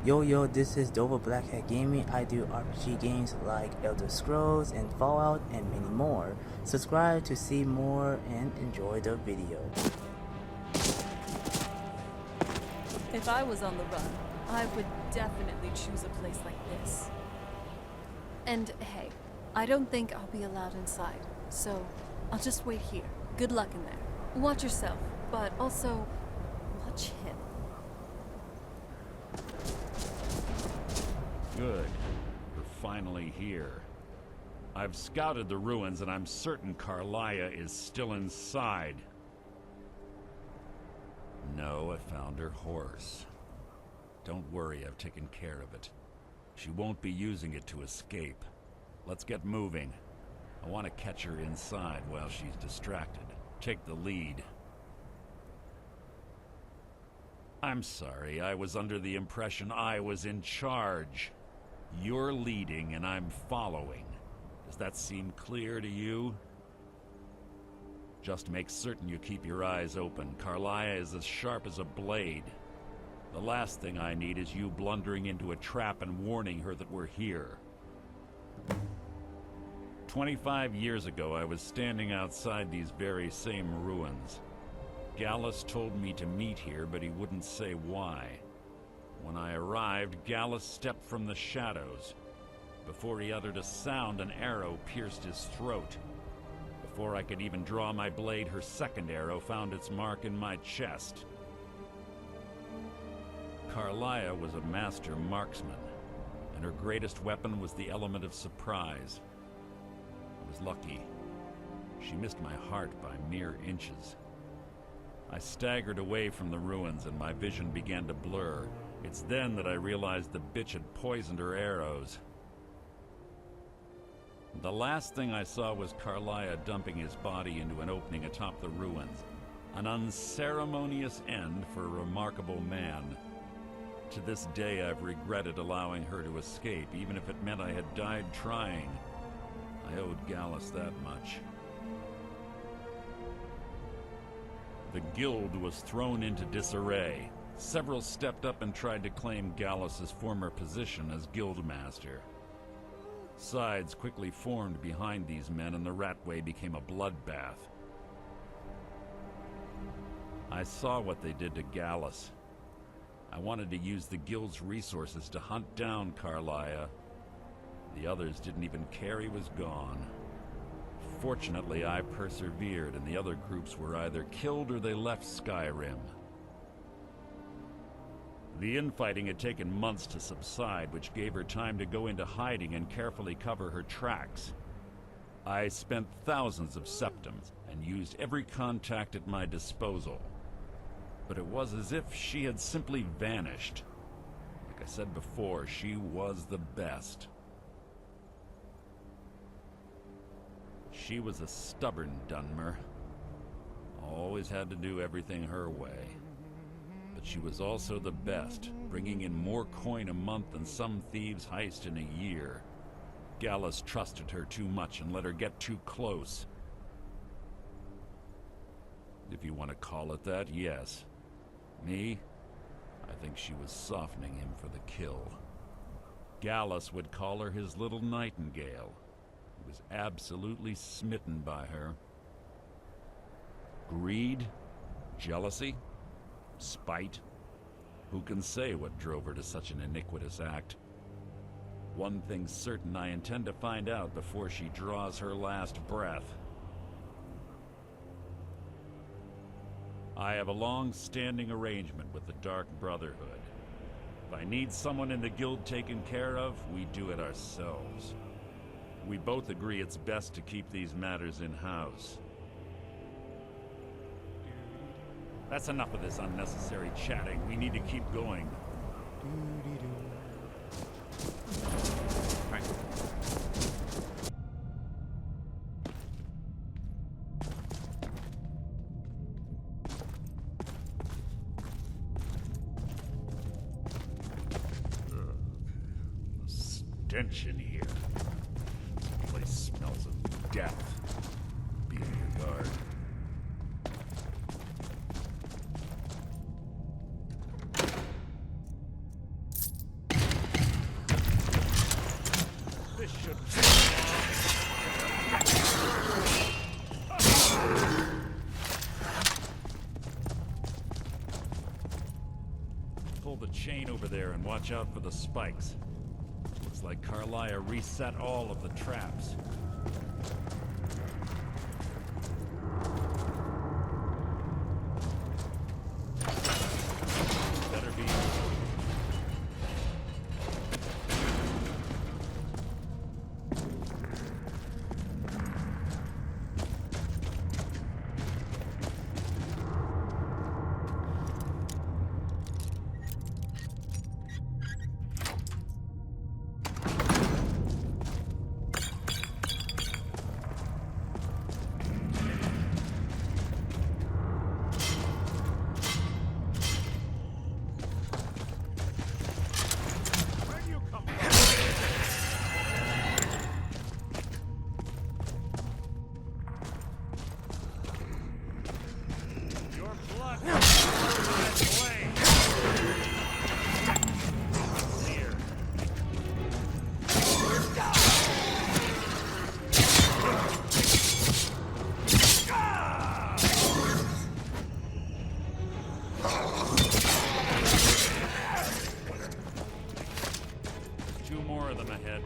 Yo, this is Dova Blackhat Gaming. I do RPG games like Elder Scrolls and Fallout and many more. Subscribe to see more and enjoy the video. If I was on the run, I would definitely choose a place like this. And hey, I don't think I'll be allowed inside, so I'll just wait here. Good luck in there. Watch yourself, but also watch him. Good. We're finally here. I've scouted the ruins and I'm certain Carlia is still inside. No, I found her horse. Don't worry, I've taken care of it. She won't be using it to escape. Let's get moving. I want to catch her inside while she's distracted. Take the lead. I'm sorry, I was under the impression I was in charge. You're leading and I'm following. Does that seem clear to you? Just make certain you keep your eyes open. Carlia is as sharp as a blade. The last thing I need is you blundering into a trap and warning her that we're here. 25 years ago, I was standing outside these very same ruins. Gallus told me to meet here, but he wouldn't say why. When I arrived, Gallus stepped from the shadows. Before he uttered a sound, an arrow pierced his throat. Before I could even draw my blade, her second arrow found its mark in my chest. Carlia was a master marksman, and her greatest weapon was the element of surprise. I was lucky. She missed my heart by mere inches. I staggered away from the ruins and my vision began to blur. It's then that I realized the bitch had poisoned her arrows. The last thing I saw was Carlia dumping his body into an opening atop the ruins. An unceremonious end for a remarkable man. To this day, I've regretted allowing her to escape, even if it meant I had died trying. I owed Gallus that much. The guild was thrown into disarray. Several stepped up and tried to claim Gallus's former position as guildmaster. Sides quickly formed behind these men and the Ratway became a bloodbath. I saw what they did to Gallus. I wanted to use the guild's resources to hunt down Carlia. The others didn't even care he was gone. Fortunately, I persevered and the other groups were either killed or they left Skyrim. The infighting had taken months to subside, which gave her time to go into hiding and carefully cover her tracks. I spent thousands of septims and used every contact at my disposal. But it was as if she had simply vanished. Like I said before, she was the best. She was a stubborn Dunmer. Always had to do everything her way. But she was also the best, bringing in more coin a month than some thieves heist in a year. Gallus trusted her too much and let her get too close. If you want to call it that, yes. Me? I think she was softening him for the kill. Gallus would call her his little nightingale. He was absolutely smitten by her. Greed? Jealousy? Spite? Who can say what drove her to such an iniquitous act? One thing's certain, I intend to find out before she draws her last breath. I have a long-standing arrangement with the Dark Brotherhood. If I need someone in the guild taken care of, we do it ourselves. We both agree it's best to keep these matters in-house. That's enough of this unnecessary chatting. We need to keep going. Right. The stench in here. This place smells of death. Be on your guard. Pull the chain over there and watch out for the spikes. Looks like Carlia reset all of the traps. Better be. Two more of them ahead.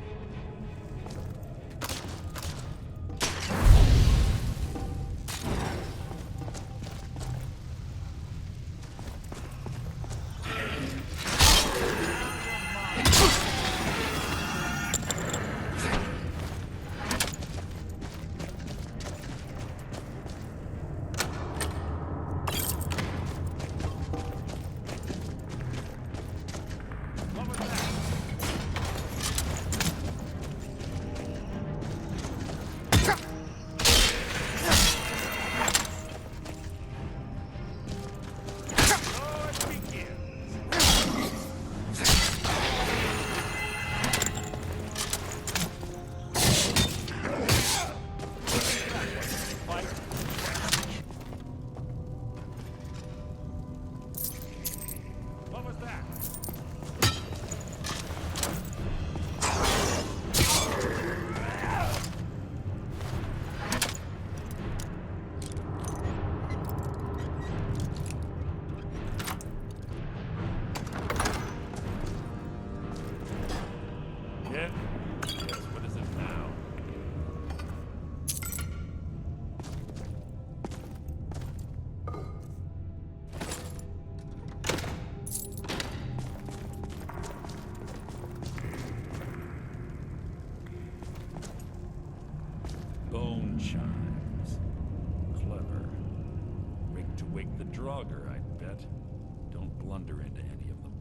Bone chimes. Clever. Rigged to wake the Draugr, I'd bet. Don't blunder into any of them.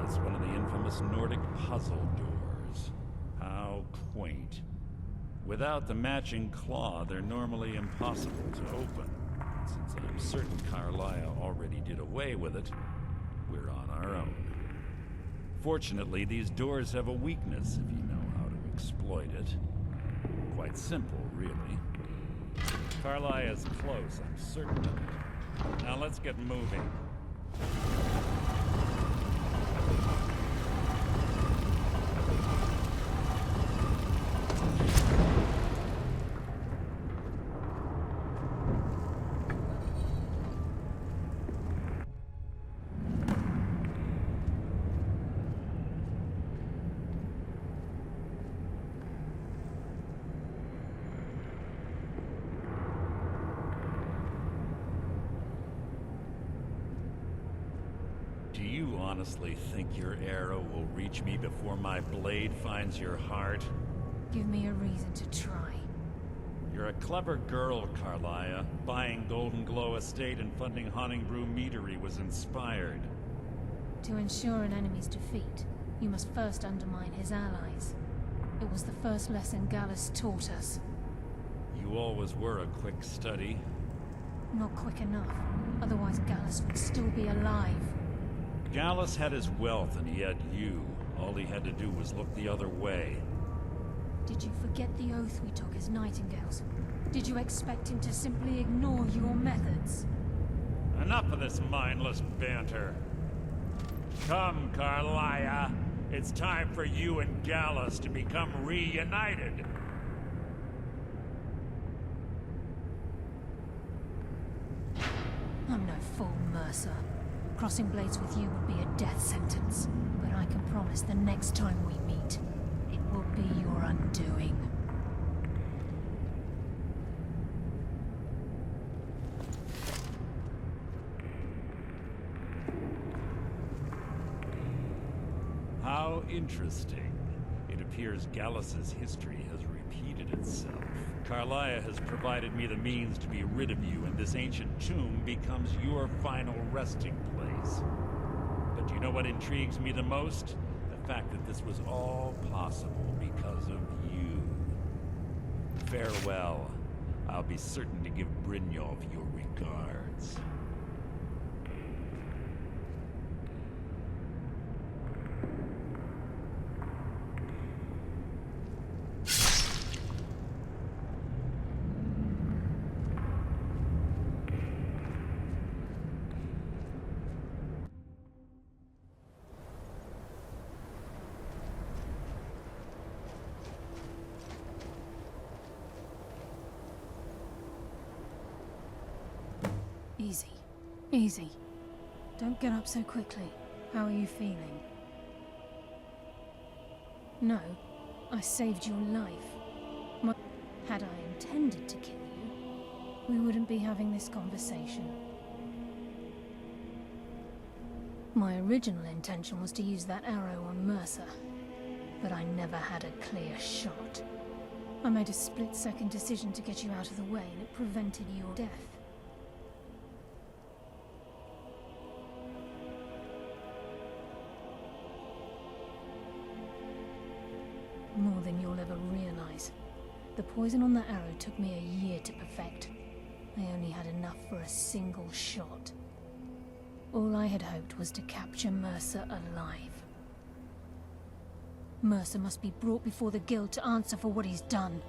Yes, one of the infamous Nordic puzzle doors. How quaint. Without the matching claw, they're normally impossible to open. Since I'm certain Carlisle already did away with it, we're on our own. Fortunately, these doors have a weakness if you know how to exploit it. Quite simple, really. Carlisle is close, I'm certain of it. Now let's get moving. Do you honestly think your arrow will reach me before my blade finds your heart? Give me a reason to try. You're a clever girl, Carlia. Buying Golden Glow Estate and funding Honningbrew Meadery was inspired. To ensure an enemy's defeat, you must first undermine his allies. It was the first lesson Gallus taught us. You always were a quick study. Not quick enough, otherwise Gallus would still be alive. Gallus had his wealth and he had you. All he had to do was look the other way. Did you forget the oath we took as Nightingales? Did you expect him to simply ignore your methods? Enough of this mindless banter. Come, Carlia. It's time for you and Gallus to become reunited. I'm no fool, Mercer. Crossing blades with you would be a death sentence. But I can promise the next time we meet, it will be your undoing. How interesting. It appears Gallus's history has repeated itself. Carlia has provided me the means to be rid of you, and this ancient tomb becomes your final resting place. But do you know what intrigues me the most? The fact that this was all possible because of you. Farewell. I'll be certain to give Brynjolf your regards. Easy. Easy. Don't get up so quickly. How are you feeling? No, I saved your life. Had I intended to kill you, we wouldn't be having this conversation. My original intention was to use that arrow on Mercer, but I never had a clear shot. I made a split-second decision to get you out of the way, and it prevented your death. More than you'll ever realize. The poison on that arrow took me a year to perfect. I only had enough for a single shot. All I had hoped was to capture Mercer alive. Mercer must be brought before the Guild to answer for what he's done.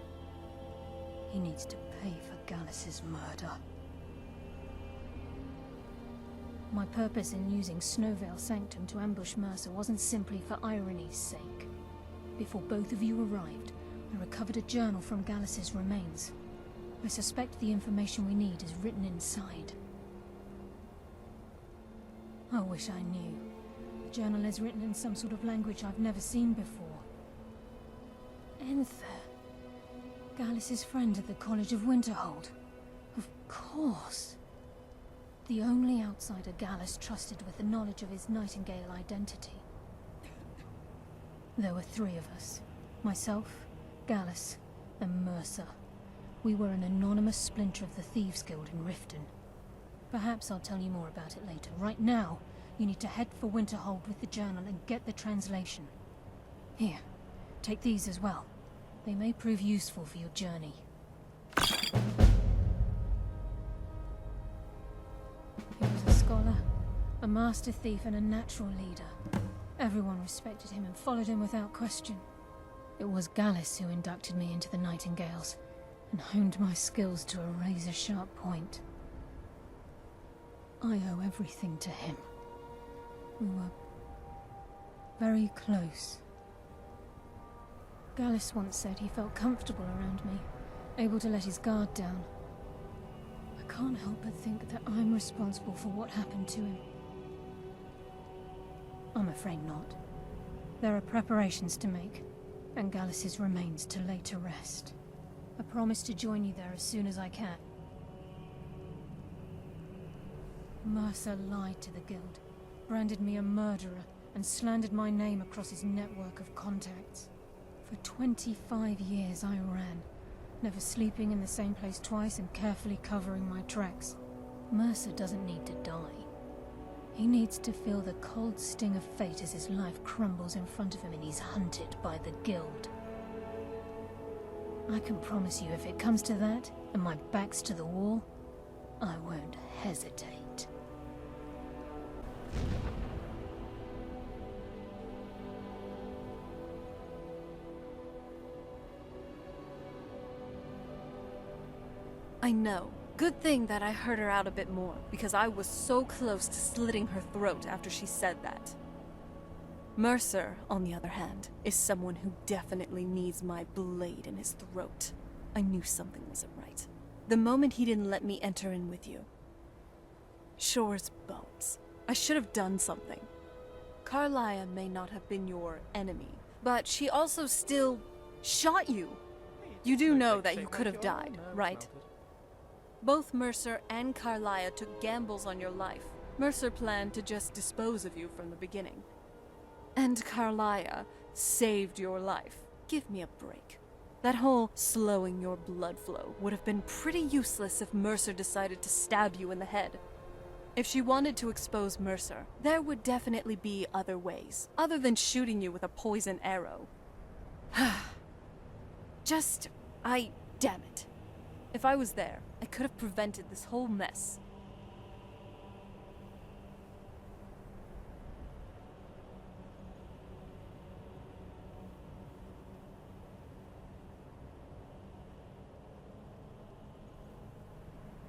He needs to pay for Gallus's murder. My purpose in using Snowvale Sanctum to ambush Mercer wasn't simply for irony's sake. Before both of you arrived, I recovered a journal from Gallus's remains. I suspect the information we need is written inside. I wish I knew. The journal is written in some sort of language I've never seen before. Enther. Gallus's friend at the College of Winterhold. Of course. The only outsider Gallus trusted with the knowledge of his Nightingale identity. There were three of us. Myself, Gallus, and Mercer. We were an anonymous splinter of the Thieves' Guild in Riften. Perhaps I'll tell you more about it later. Right now, You need to head for Winterhold with the journal and get the translation. Here, take these as well. They may prove useful for your journey. He was a scholar, a master thief, and a natural leader. Everyone respected him and followed him without question. It was Gallus who inducted me into the Nightingales, and honed my skills to a razor-sharp point. I owe everything to him. We were very close. Gallus once said he felt comfortable around me, able to let his guard down. I can't help but think that I'm responsible for what happened to him. I'm afraid not. There are preparations to make, and Gallus's remains to lay to rest. I promise to join you there as soon as I can. Mercer lied to the Guild, branded me a murderer, and slandered my name across his network of contacts. For 25 years I ran, never sleeping in the same place twice and carefully covering my tracks. Mercer doesn't need to die. He needs to feel the cold sting of fate as his life crumbles in front of him and he's hunted by the Guild. I can promise you, if it comes to that, and my back's to the wall, I won't hesitate. I know. Good thing that I heard her out a bit more, because I was so close to slitting her throat after she said that. Mercer, on the other hand, is someone who definitely needs my blade in his throat. I knew something wasn't right. The moment he didn't let me enter in with you. Shore's bones. I should have done something. Carlia may not have been your enemy, but she also still shot you. You do know that you could have died, right? Both Mercer and Carlia took gambles on your life. Mercer planned to just dispose of you from the beginning. And Carlia saved your life. Give me a break. That whole slowing your blood flow would have been pretty useless if Mercer decided to stab you in the head. If she wanted to expose Mercer, there would definitely be other ways, other than shooting you with a poison arrow. Damn it. If I was there, I could have prevented this whole mess.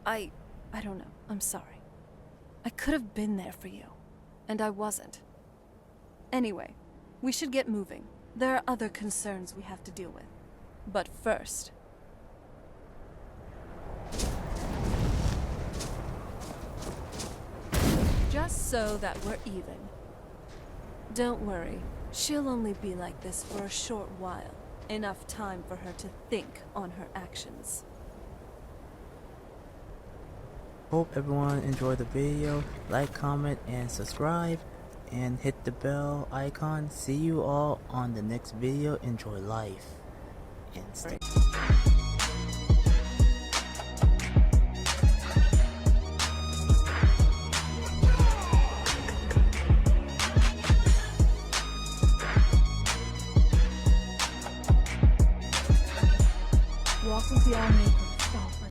I don't know. I'm sorry. I could have been there for you, and I wasn't. Anyway, we should get moving. There are other concerns we have to deal with. But first... just so that we're even. Don't worry, she'll only be like this for a short while. Enough time for her to think on her actions. Hope everyone enjoyed the video. Like, comment, and subscribe. And hit the bell icon. See you all on the next video. Enjoy life. And stay. Walk with the army.